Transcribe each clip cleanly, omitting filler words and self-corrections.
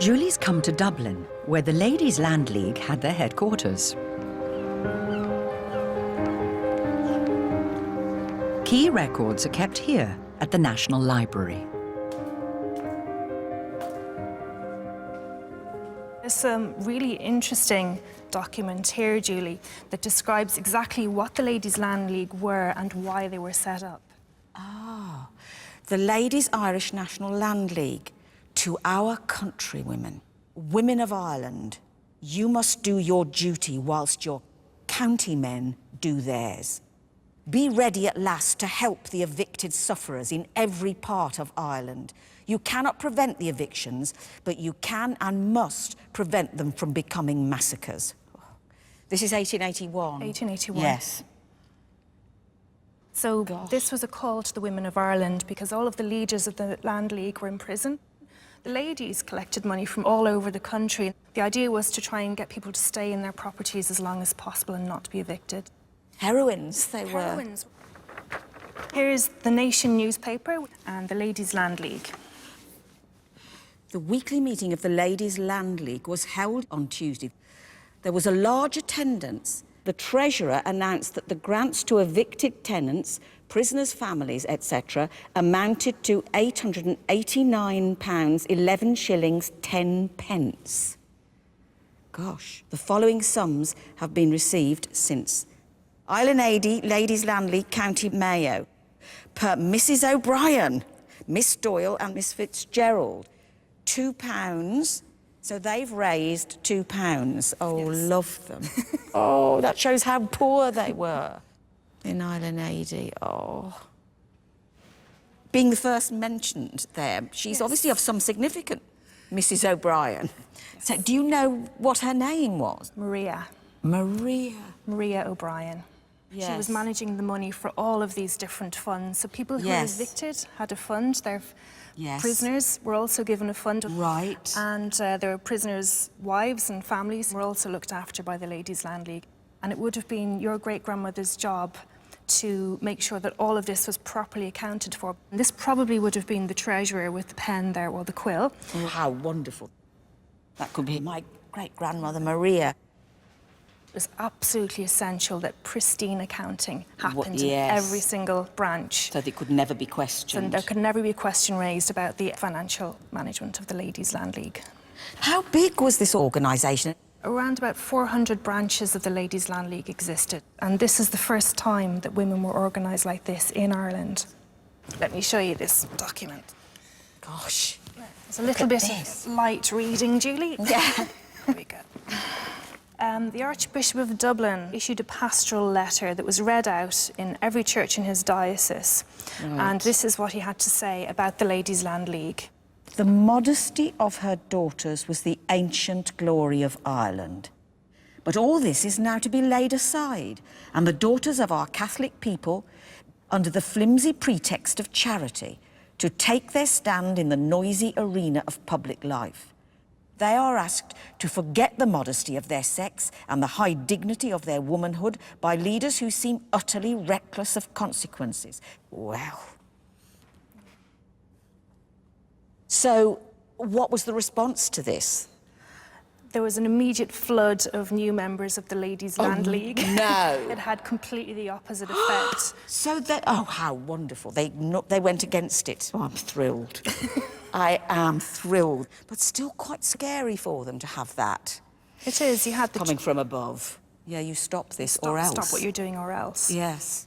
Julie's come to Dublin, where the Ladies' Land League had their headquarters. Key records are kept here at the National Library. There's some really interesting document here, Julie, that describes exactly what the Ladies' Land League were and why they were set up. Ah, the Ladies' Irish National Land League. To our countrywomen, women of Ireland, you must do your duty whilst your county men do theirs. Be ready at last to help the evicted sufferers in every part of Ireland. You cannot prevent the evictions, but you can and must prevent them from becoming massacres. This is 1881. 1881. Yes. So this was a call to the women of Ireland because all of the leaders of the Land League were in prison. The ladies collected money from all over the country. The idea was to try and get people to stay in their properties as long as possible and not be evicted. Heroines, they were. Heroines. Here's the Nation newspaper and the Ladies' Land League. The weekly meeting of the Ladies' Land League was held on Tuesday. There was a large attendance. The Treasurer announced that the grants to evicted tenants, prisoners' families, etc., amounted to £889, 11 shillings, 10 pence. Gosh, the following sums have been received since. Island Ady, Ladies' Land League, County Mayo, per Mrs. O'Brien, Miss Doyle and Miss Fitzgerald, £2. So they've raised £2. Oh, yes. Love them. Oh, that shows how poor they were in Island Ady. Oh. Being the first mentioned there, she's obviously of some significance, Mrs. O'Brien. Yes. So do you know what her name was? Maria. Maria. Maria O'Brien. Yes. She was managing the money for all of these different funds. So people who were evicted had a fund. Their prisoners were also given a fund. Right. And their prisoners' wives and families were also looked after by the Ladies' Land League. And it would have been your great-grandmother's job to make sure that all of this was properly accounted for. And this probably would have been the treasurer with the pen there, or the quill. Oh, how wonderful. That could be my great-grandmother, Maria. It was absolutely essential that pristine accounting happened in every single branch. So they could never be questioned. And there could never be a question raised about the financial management of the Ladies' Land League. How big was this organisation? Around about 400 branches of the Ladies' Land League existed. And this is the first time that women were organised like this in Ireland. Let me show you this document. Gosh. It's a little bit of light reading, Julie. Yeah. There we go. The Archbishop of Dublin issued a pastoral letter that was read out in every church in his diocese. Right. And this is what he had to say about the Ladies' Land League. The modesty of her daughters was the ancient glory of Ireland. But all this is now to be laid aside, and the daughters of our Catholic people, under the flimsy pretext of charity, to take their stand in the noisy arena of public life. They are asked to forget the modesty of their sex and the high dignity of their womanhood by leaders who seem utterly reckless of consequences. Well. So, what was the response to this? There was an immediate flood of new members of the Ladies' Land League. No. It had completely the opposite effect. So that, oh, how wonderful. They went against it. Oh, I'm thrilled. I am thrilled. But still quite scary for them to have that. It is. You had the coming from above. Yeah, you stop this or else. Stop what you're doing or else. Yes.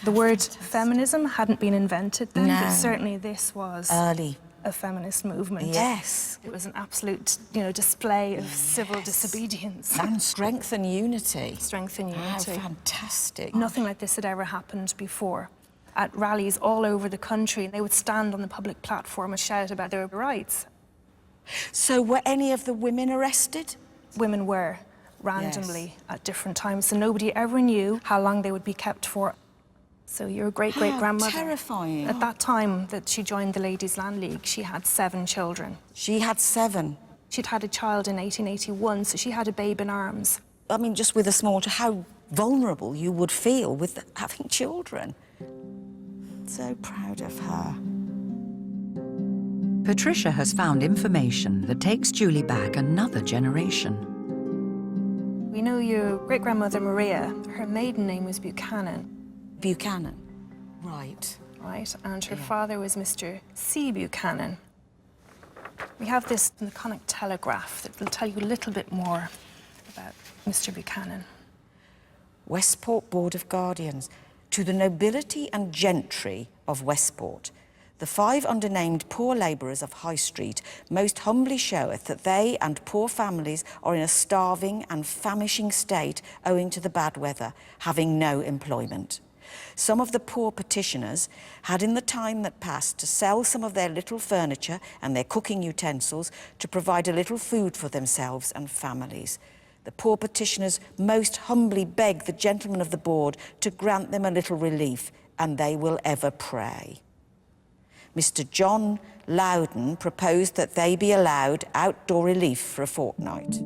The word feminism hadn't been invented then, but certainly this was early. A feminist movement. Yes. It was an absolute, display of civil disobedience. And strength and unity. Strength and unity. How fantastic. Nothing like this had ever happened before. At rallies all over the country, they would stand on the public platform and shout about their rights. So were any of the women arrested? Women were, randomly, at different times, so nobody ever knew how long they would be kept for. So your great-great-grandmother... terrifying. At that time that she joined the Ladies' Land League, she had 7 children. She had 7? She'd had a child in 1881, so she had a babe in arms. I mean, just with a small... How vulnerable you would feel with having children. So proud of her. Patricia has found information that takes Julie back another generation. We know your great-grandmother Maria, her maiden name was Buchanan. Buchanan. Right. Right, and her father was Mr. C. Buchanan. We have this in the Connacht Telegraph that will tell you a little bit more about Mr. Buchanan. Westport Board of Guardians. To the nobility and gentry of Westport, the 5 undernamed poor labourers of High Street most humbly showeth that they and poor families are in a starving and famishing state owing to the bad weather, having no employment. Some of the poor petitioners had in the time that passed to sell some of their little furniture and their cooking utensils to provide a little food for themselves and families. The poor petitioners most humbly beg the gentlemen of the board to grant them a little relief, and they will ever pray. Mr. John Loudon proposed that they be allowed outdoor relief for a fortnight.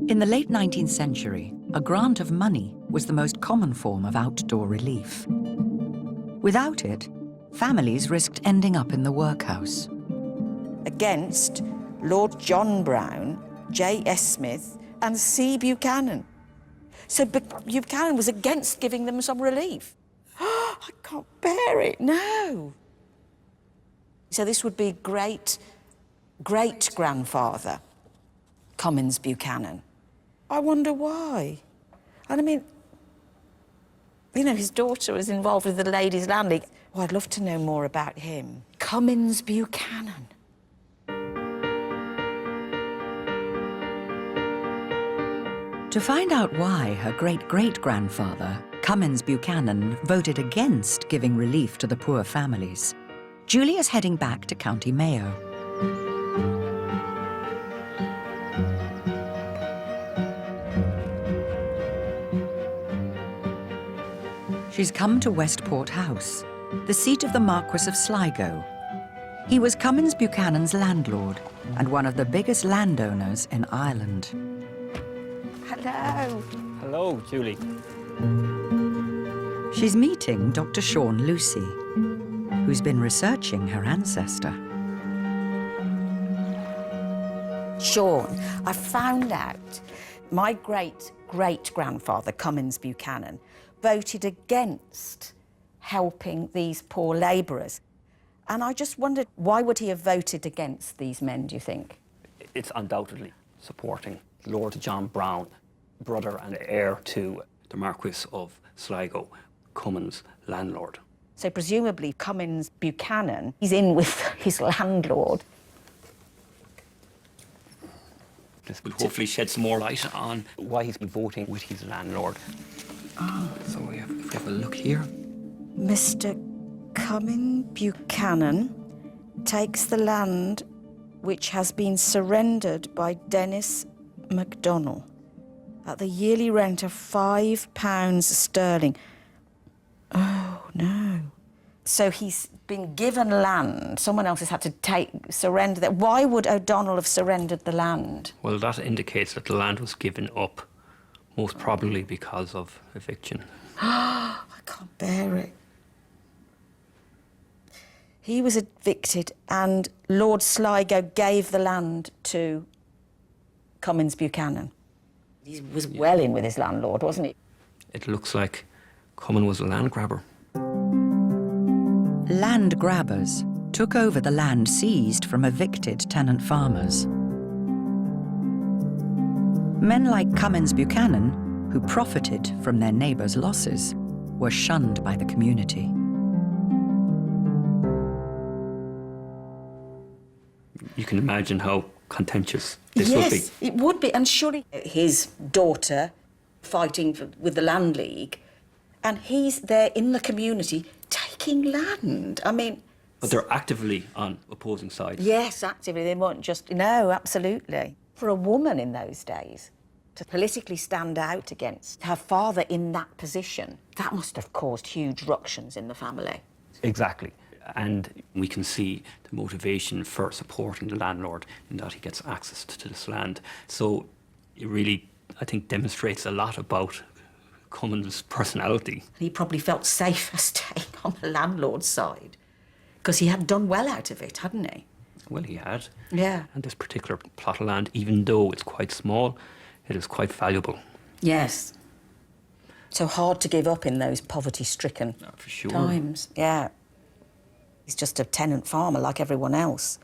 In the late 19th century, a grant of money was the most common form of outdoor relief. Without it, families risked ending up in the workhouse. Against Lord John Brown, J.S. Smith and C. Buchanan. So Buchanan was against giving them some relief. I can't bear it, no. So this would be great-grandfather Cummins Buchanan. I wonder why. And I mean, you know, his daughter was involved with the Ladies' Land League. Oh, I'd love to know more about him. Cummins Buchanan. To find out why her great-great-grandfather, Cummins Buchanan, voted against giving relief to the poor families, Julie is heading back to County Mayo. She's come to Westport House, the seat of the Marquess of Sligo. He was Cummins Buchanan's landlord and one of the biggest landowners in Ireland. Hello. Hello, Julie. She's meeting Dr. Sean Lucy, who's been researching her ancestor. Sean, I found out my great-great-grandfather, Cummins Buchanan, voted against helping these poor labourers. And I just wondered, why would he have voted against these men, do you think? It's undoubtedly supporting Lord John Brown, brother and heir to the Marquess of Sligo, Cummins' landlord. So presumably Cummins Buchanan, he's in with his landlord. This will hopefully shed some more light on why he's been voting with his landlord. So if we have a look here. Mr. Cummins Buchanan takes the land which has been surrendered by Dennis MacDonald at the yearly rent of £5 sterling. Oh, no. So he's been given land. Someone else has had to surrender that. Why would O'Donnell have surrendered the land? Well, that indicates that the land was given up, most probably because of eviction. I can't bear it. He was evicted and Lord Sligo gave the land to Cummins Buchanan. He was well in with his landlord, wasn't he? It looks like Cummins was a land grabber. Land grabbers took over the land seized from evicted tenant farmers. Men like Cummins Buchanan, who profited from their neighbours' losses, were shunned by the community. You can imagine how contentious this would be. Yes, it would be. And surely his daughter fighting with the Land League, and he's there in the community taking land. I mean... But they're actively on opposing sides. Yes, actively. They weren't just... No, absolutely. For a woman in those days to politically stand out against her father in that position, that must have caused huge ructions in the family. Exactly. And we can see the motivation for supporting the landlord in that he gets access to this land. So it really, I think, demonstrates a lot about Cummins' personality. He probably felt safer staying on the landlord's side. Because he had done well out of it, hadn't he? Well, he had. Yeah. And this particular plot of land, even though it's quite small, it is quite valuable. Yes. So hard to give up in those poverty-stricken For sure. times. Yeah. He's just a tenant farmer like everyone else.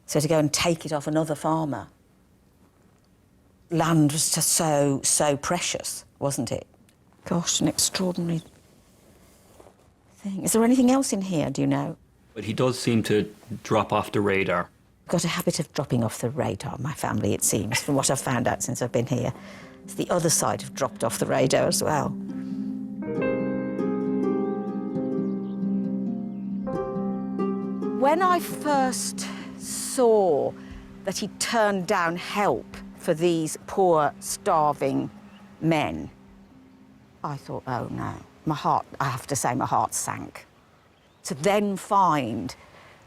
So to go and take it off another farmer. Land was just so precious, wasn't it? Gosh, an extraordinary thing. Is there anything else in here, do you know? But he does seem to drop off the radar. Got a habit of dropping off the radar, my family, it seems, from what I've found out since I've been here. It's the other side have dropped off the radar as well. When I first saw that he turned down help for these poor, starving men, I thought, oh no. My heart, I have to say, my heart sank. To then find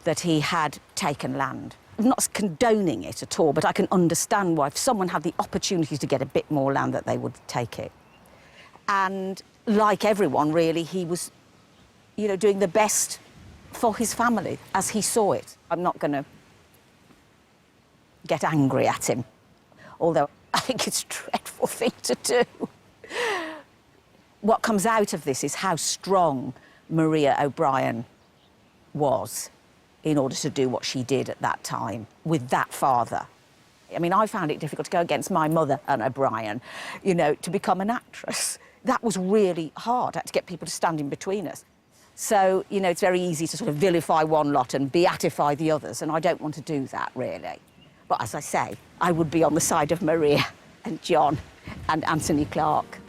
that he had taken land. I'm not condoning it at all, but I can understand why if someone had the opportunity to get a bit more land that they would take it. And like everyone, really, he was, you know, doing the best for his family as he saw it. I'm not going to get angry at him, although I think it's a dreadful thing to do. What comes out of this is how strong Maria O'Brien was in order to do what she did at that time with that father. I mean, I found it difficult to go against my mother, Anne O'Brien, you know, to become an actress. That was really hard. I had to get people to stand in between us. So, you know, it's very easy to sort of vilify one lot and beatify the others, and I don't want to do that, really. But as I say, I would be on the side of Maria and John and Anthony Clark.